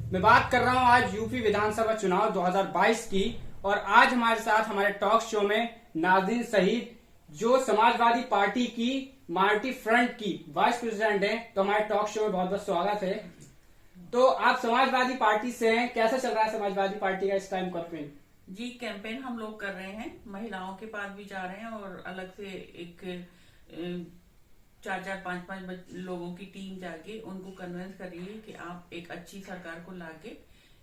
मैं बात कर रहा हूं आज यूपी विधानसभा चुनाव 2022 की। और आज हमारे साथ हमारे टॉक शो में नाज़रीन सहीद, जो समाजवादी पार्टी की मार्टी फ्रंट की वाइस प्रेसिडेंट हैं। तो हमारे टॉक शो में बहुत बहुत स्वागत है। तो आप समाजवादी पार्टी से हैं, कैसा चल रहा है समाजवादी पार्टी का इस टाइम कैंपेन? जी, कैंपेन हम लोग कर रहे हैं, महिलाओं के पास भी जा रहे हैं और अलग से एक 4-4, 5-5 लोगों की टीम जाके उनको कन्विंस कर रही है कि आप एक अच्छी सरकार को लाके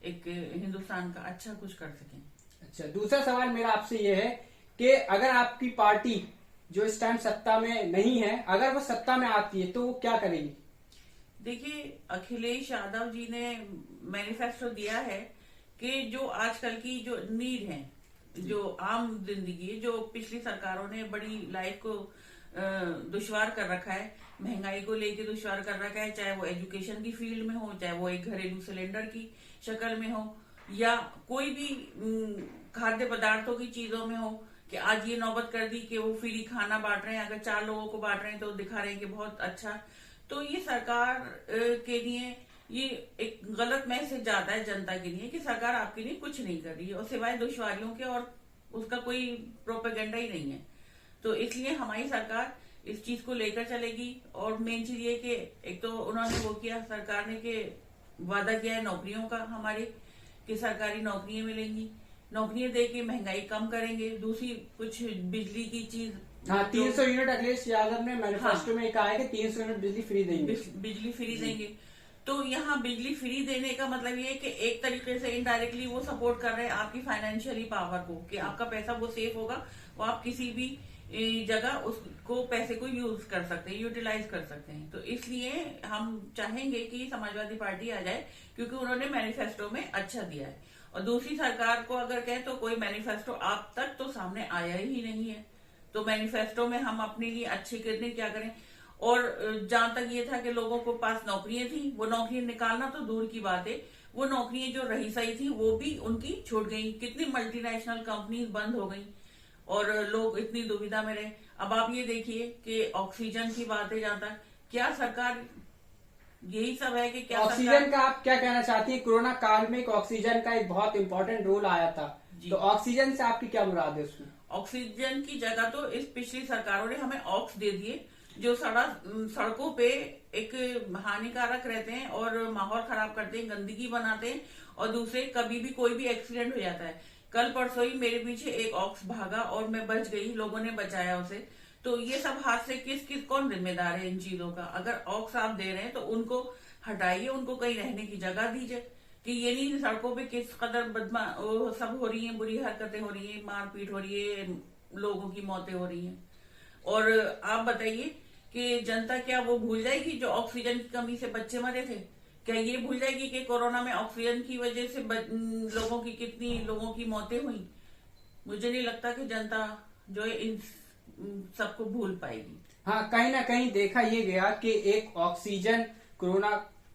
एक हिंदुस्तान का अच्छा कुछ कर सकें। अच्छा, दूसरा सवाल मेरा आपसे ये है कि अगर आपकी पार्टी जो इस टाइम सत्ता में नहीं है, अगर वो सत्ता में आती है तो वो क्या करेगी? देखिए, अखिलेश यादव जी ने मैनिफेस्टो दिया है कि जो आजकल की जो नीड है, जो आम जिंदगी है, जो पिछली सरकारों ने बड़ी लाइफ को दुश्वार कर रखा है, महंगाई को लेके दुश्वार कर रखा है, चाहे वो एजुकेशन की फील्ड में हो, चाहे वो एक घरेलू सिलेंडर की शक्ल में हो, या कोई भी खाद्य पदार्थों की चीजों में हो, कि आज ये नौबत कर दी कि वो फ्री खाना बांट रहे हैं। अगर 4 लोगों को बांट रहे हैं तो दिखा रहे हैं कि बहुत अच्छा। तो ये सरकार के लिए ये एक गलत मैसेज जाता है जनता के लिए कि सरकार आपके लिए कुछ नहीं कर रही है, और सिवाय दुश्वारियों के और उसका कोई प्रोपेगेंडा ही नहीं है। तो इसलिए हमारी सरकार इस चीज को लेकर चलेगी। और मेन चीज ये कि एक तो उन्होंने वो किया, सरकार ने कि वादा किया है नौकरियों का हमारे, कि सरकारी नौकरियां मिलेंगी, नौकरियां दे के महंगाई कम करेंगे। दूसरी कुछ बिजली की चीज, हाँ, 300 यूनिट अखिलेश यादव ने मैनिफेस्टो में कहा है कि 300 यूनिट बिजली फ्री देंगे। बिजली फ्री देंगे। तो यहाँ बिजली फ्री देने का मतलब ये है कि एक तरीके से इनडायरेक्टली वो सपोर्ट कर रहे हैं आपकी फाइनेंशियली पावर को, कि आपका पैसा वो सेफ होगा, वो आप किसी भी जगह उसको पैसे को यूज कर सकते हैं, यूटिलाइज कर सकते हैं। तो इसलिए हम चाहेंगे कि समाजवादी पार्टी आ जाए, क्योंकि उन्होंने मैनिफेस्टो में अच्छा दिया है। और दूसरी सरकार को अगर कहें तो कोई मैनिफेस्टो आप तक तो सामने आया ही नहीं है। तो मैनिफेस्टो में हम अपने लिए अच्छे करने क्या करें। और जहां तक ये था कि लोगों को पास नौकरियां थी, वो नौकरियां निकालना तो दूर की बात है, वो नौकरियां जो रही सही थी वो भी उनकी छूट गई। कितनी मल्टीनेशनल कंपनीज बंद हो गई और लोग इतनी दुविधा में रहे। अब आप ये देखिए कि ऑक्सीजन की बात है, जहां तक क्या सरकार, यही सब है कि क्या ऑक्सीजन का आप क्या कहना चाहती हैं? कोरोना काल में एक ऑक्सीजन का एक बहुत इंपॉर्टेंट रोल आया था, तो ऑक्सीजन से आपकी क्या मुराद है उसमें? ऑक्सीजन की जगह तो इस पिछली सरकारों ने हमें ऑक्स दे दिए, जो सड़कों पे एक हानिकारक रहते हैं और माहौल खराब करते हैं, गंदगी बनाते हैं। और दूसरे, कभी भी कोई भी एक्सीडेंट हो जाता है। कल परसों ही मेरे पीछे एक ऑक्स भागा और मैं बच गई, लोगों ने बचाया उसे। तो ये सब हादसे कौन जिम्मेदार है इन चीजों का? अगर ऑक्स आप दे रहे हैं तो उनको हटाइए, उनको कहीं रहने की जगह दीजिए। कि ये नहीं सड़कों पे किस कदर वो सब हो रही है, बुरी हरकतें हो रही है, मारपीट हो रही है, लोगों की मौतें हो रही हैं। और आप बताइए कि जनता क्या वो भूल जाएगी जो ऑक्सीजन की कमी से बच्चे मरे थे? क्या ये भूल जाएगी कि कोरोना में ऑक्सीजन की वजह से लोगों की कितनी लोगों की मौतें हुई? मुझे नहीं लगता कि जनता जो है इन सबको भूल पाएगी। हाँ, कहीं ना कहीं देखा ये गया कि एक ऑक्सीजन कोरोना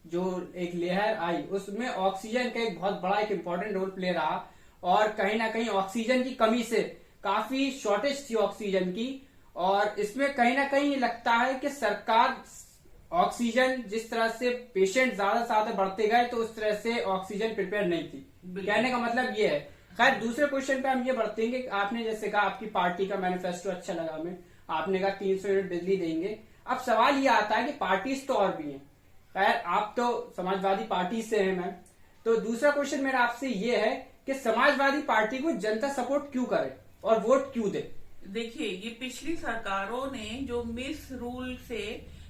जो एक लहर आई, उसमें ऑक्सीजन का एक बहुत बड़ा एक इम्पोर्टेंट रोल प्ले रहा। और कहीं ना कहीं ऑक्सीजन की कमी से काफी शॉर्टेज थी ऑक्सीजन की। और इसमें कहीं ना कहीं लगता है कि सरकार ऑक्सीजन, जिस तरह से पेशेंट ज्यादा से ज्यादा बढ़ते गए, तो उस तरह से ऑक्सीजन प्रिपेयर नहीं थी। कहने का मतलब ये है। खैर, दूसरे क्वेश्चन पे हम ये बढ़ते हैं कि आपने जैसे कहा आपकी पार्टी का मैनिफेस्टो अच्छा लगा हमें, आपने कहा 300 यूनिट बिजली देंगे। अब सवाल ये आता है कि पार्टीज तो और भी हैं। खैर, आप तो समाजवादी पार्टी से हैं मैम, तो दूसरा क्वेश्चन मेरा आपसे ये है कि समाजवादी पार्टी को जनता सपोर्ट क्यों करे और वोट क्यों दे? देखिए, ये पिछली सरकारों ने जो मिस रूल से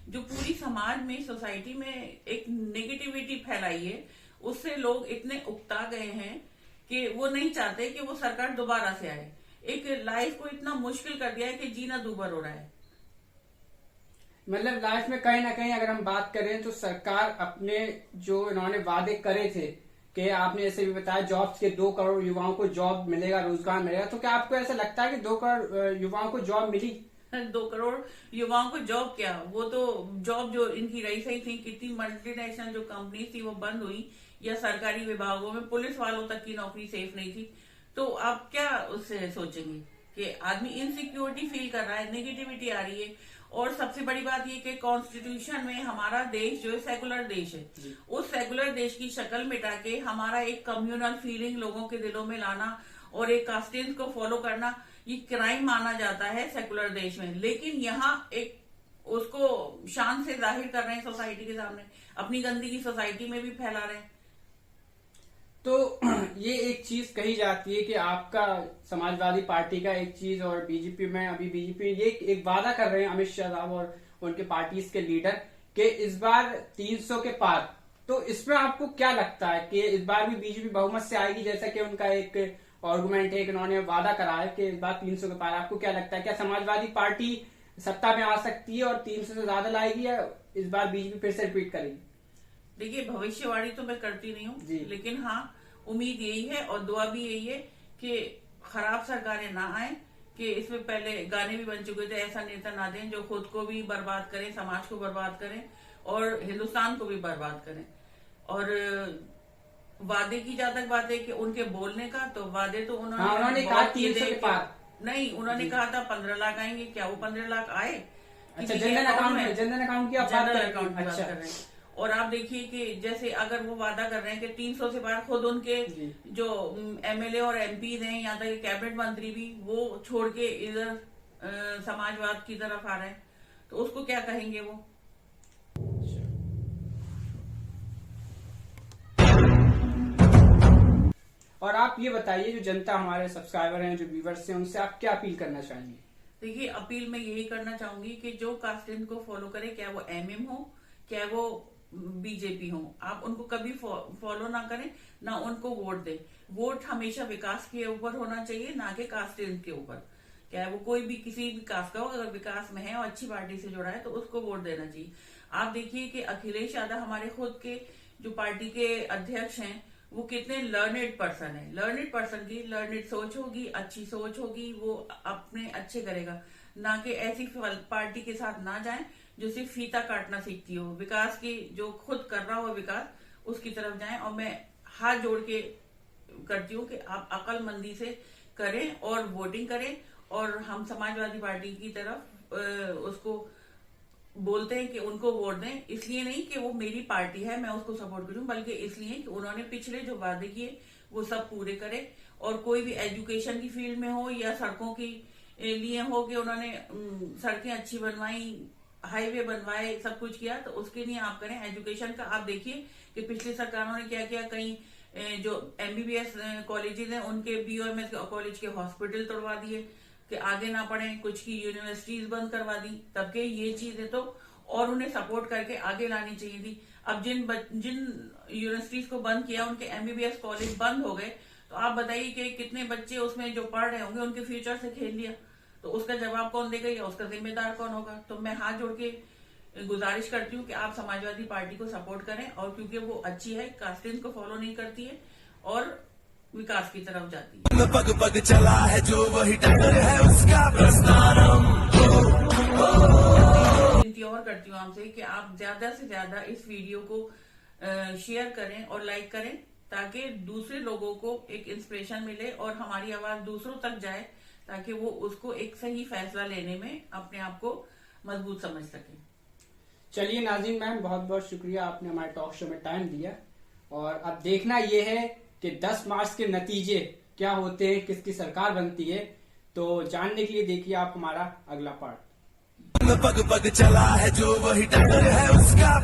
जो पूरी समाज में, सोसाइटी में एक नेगेटिविटी फैलाई है, उससे लोग इतने उकता गए हैं कि वो नहीं चाहते कि वो सरकार दोबारा से आए। एक लाइफ को इतना मुश्किल कर दिया है कि जीना दूभर हो रहा है। मतलब लाइफ में कहीं ना कहीं अगर हम बात करें तो सरकार अपने जो इन्होंने वादे करे थे कि आपने जैसे भी बताया जॉब्स के 2 करोड़ युवाओं को जॉब मिलेगा, रोजगार मिलेगा, तो क्या आपको ऐसा लगता है कि 2 करोड़ युवाओं को जॉब मिली? 2 करोड़ युवाओं को जॉब क्या, वो तो जॉब जो इनकी रही सही थी, कितनी मल्टीनेशनल जो कंपनी थी वो बंद हुई, या सरकारी विभागों में पुलिस वालों तक की नौकरी सेफ नहीं थी। तो आप क्या उससे सोचेंगे कि आदमी इनसिक्योरिटी फील कर रहा है, नेगेटिविटी आ रही है। और सबसे बड़ी बात ये कि कॉन्स्टिट्यूशन में हमारा देश जो है सेकुलर देश है, उस सेकुलर देश की शक्ल मिटा के हमारा एक कम्युनल फीलिंग लोगों के दिलों में लाना और एक कास्टिंग को फॉलो करना, ये क्राइम माना जाता है सेकुलर देश में। लेकिन यहाँ एक उसको शान से जाहिर कर रहे हैं सोसाइटी के सामने, अपनी गंदगी सोसाइटी में भी फैला रहे हैं। तो ये एक चीज कही जाती है कि आपका समाजवादी पार्टी का एक चीज और बीजेपी में, अभी बीजेपी ये एक वादा कर रहे हैं अमित शाह साहब और उनके पार्टीज के लीडर कि इस बार 300 के पार। तो इसमें आपको क्या लगता है कि इस बार भी बीजेपी बहुमत से आएगी, जैसा कि उनका एक आर्गुमेंट है कि उन्होंने वादा करा है कि इस बार 300 के पार। आपको क्या लगता है, क्या समाजवादी पार्टी सत्ता में आ सकती है और 300 से ज्यादा लाएगी, या इस बार बीजेपी फिर से रिपीट करेगी? देखिए, भविष्यवाणी तो मैं करती नहीं हूँ, लेकिन हाँ उम्मीद यही है और दुआ भी यही है कि खराब सरकारें ना आए, कि इसमें पहले गाने भी बन चुके थे, ऐसा नेता ना दें जो खुद को भी बर्बाद करें, समाज को बर्बाद करें और हिंदुस्तान को भी बर्बाद करें। और वादे की जहां तक बात है कि उनके बोलने का, तो वादे तो उन्होंने कहा 300 के पार नहीं, उन्होंने कहा था 15 लाख आएंगे। क्या वो 15 लाख आए? अच्छा, जनधन अकाउंट की आप बात कर रहे हैं। और आप देखिए कि जैसे अगर वो वादा कर रहे हैं कि 300 से पार, खुद उनके जो एमएलए और एमपी हैं, यहाँ तक कैबिनेट मंत्री भी वो छोड़ के इधर समाजवाद की तरफ आ रहे हैं, तो उसको क्या कहेंगे वो? और आप ये बताइए, जो जनता, हमारे सब्सक्राइबर हैं, जो व्यूवर्स हैं, उनसे आप क्या अपील करना चाहेंगे? देखिए, अपील मैं यही करना चाहूंगी कि जो कास्टिंग को फॉलो करे, क्या वो एमएम हो, क्या वो बीजेपी हो, आप उनको कभी फॉलो ना करें, ना उनको वोट दें। वोट हमेशा विकास के ऊपर होना चाहिए, ना कि कास्टिंग के ऊपर। क्या वो कोई भी किसी भी कास्ट का हो, अगर विकास में है और अच्छी पार्टी से जुड़ा है तो उसको वोट देना चाहिए। आप देखिए कि अखिलेश यादव हमारे खुद के जो पार्टी के अध्यक्ष हैं, वो कितने लर्नेड पर्सन है। लर्नेड पर्सन की लर्नेड सोच होगी, अच्छी सोच होगी, वो अपने अच्छे करेगा, ना कि ऐसी पार्टी के साथ ना जाए जो सिर्फ फीता काटना सीखती हो। विकास की जो खुद कर रहा हो विकास, उसकी तरफ जाएं। और मैं हाथ जोड़ के करती हूँ कि आप अक्लमंदी से करें और वोटिंग करें। और हम समाजवादी पार्टी की तरफ उसको बोलते हैं कि उनको वोट दें, इसलिए नहीं कि वो मेरी पार्टी है मैं उसको सपोर्ट करूं, बल्कि इसलिए कि उन्होंने पिछले जो वादे किए वो सब पूरे करे। और कोई भी एजुकेशन की फील्ड में हो या सड़कों की लिए हो कि उन्होंने सड़कें अच्छी बनवाई, हाईवे बनवाए, सब कुछ किया, तो उसके लिए आप करें। एजुकेशन का आप देखिए कि पिछली सरकारों ने क्या किया। कई जो एमबीबीएस कॉलेजेस हैं, उनके बीओएमएस कॉलेज के हॉस्पिटल तोड़वा दिए कि आगे ना पढ़े, कुछ की यूनिवर्सिटीज बंद करवा दी। तब के ये चीजें तो और उन्हें सपोर्ट करके आगे लानी चाहिए थी। अब जिन यूनिवर्सिटीज को बंद किया, उनके एमबीबीएस कॉलेज बंद हो गए, तो आप बताइए कि कितने बच्चे उसमें जो पढ़ रहे होंगे उनके फ्यूचर से खेल लिया, तो उसका जवाब कौन देगा या उसका जिम्मेदार कौन होगा? तो मैं हाथ जोड़ के गुजारिश करती हूँ कि आप समाजवादी पार्टी को सपोर्ट करें, और क्योंकि वो अच्छी है, कास्टिंग को फॉलो नहीं करती है और विकास की तरफ जाती है। पग पग चला है जो वही टक्कर है उसका प्रस्तारम। विनती और करती हूँ आपसे कि आप ज्यादा से ज्यादा इस वीडियो को शेयर करें और लाइक करें, ताकि दूसरे लोगों को एक इंस्पिरेशन मिले और हमारी आवाज दूसरों तक जाए, ताकि वो उसको एक सही फैसला लेने में अपने आप को मजबूत समझ सके। चलिए नाज़रीन मैम, बहुत बहुत शुक्रिया, आपने हमारे टॉक शो में टाइम दिया। और अब देखना ये है कि 10 मार्च के नतीजे क्या होते हैं, किसकी सरकार बनती है। तो जानने के लिए देखिए आप हमारा अगला पार्ट। पग पग चला है जो वही टक्कर है उसका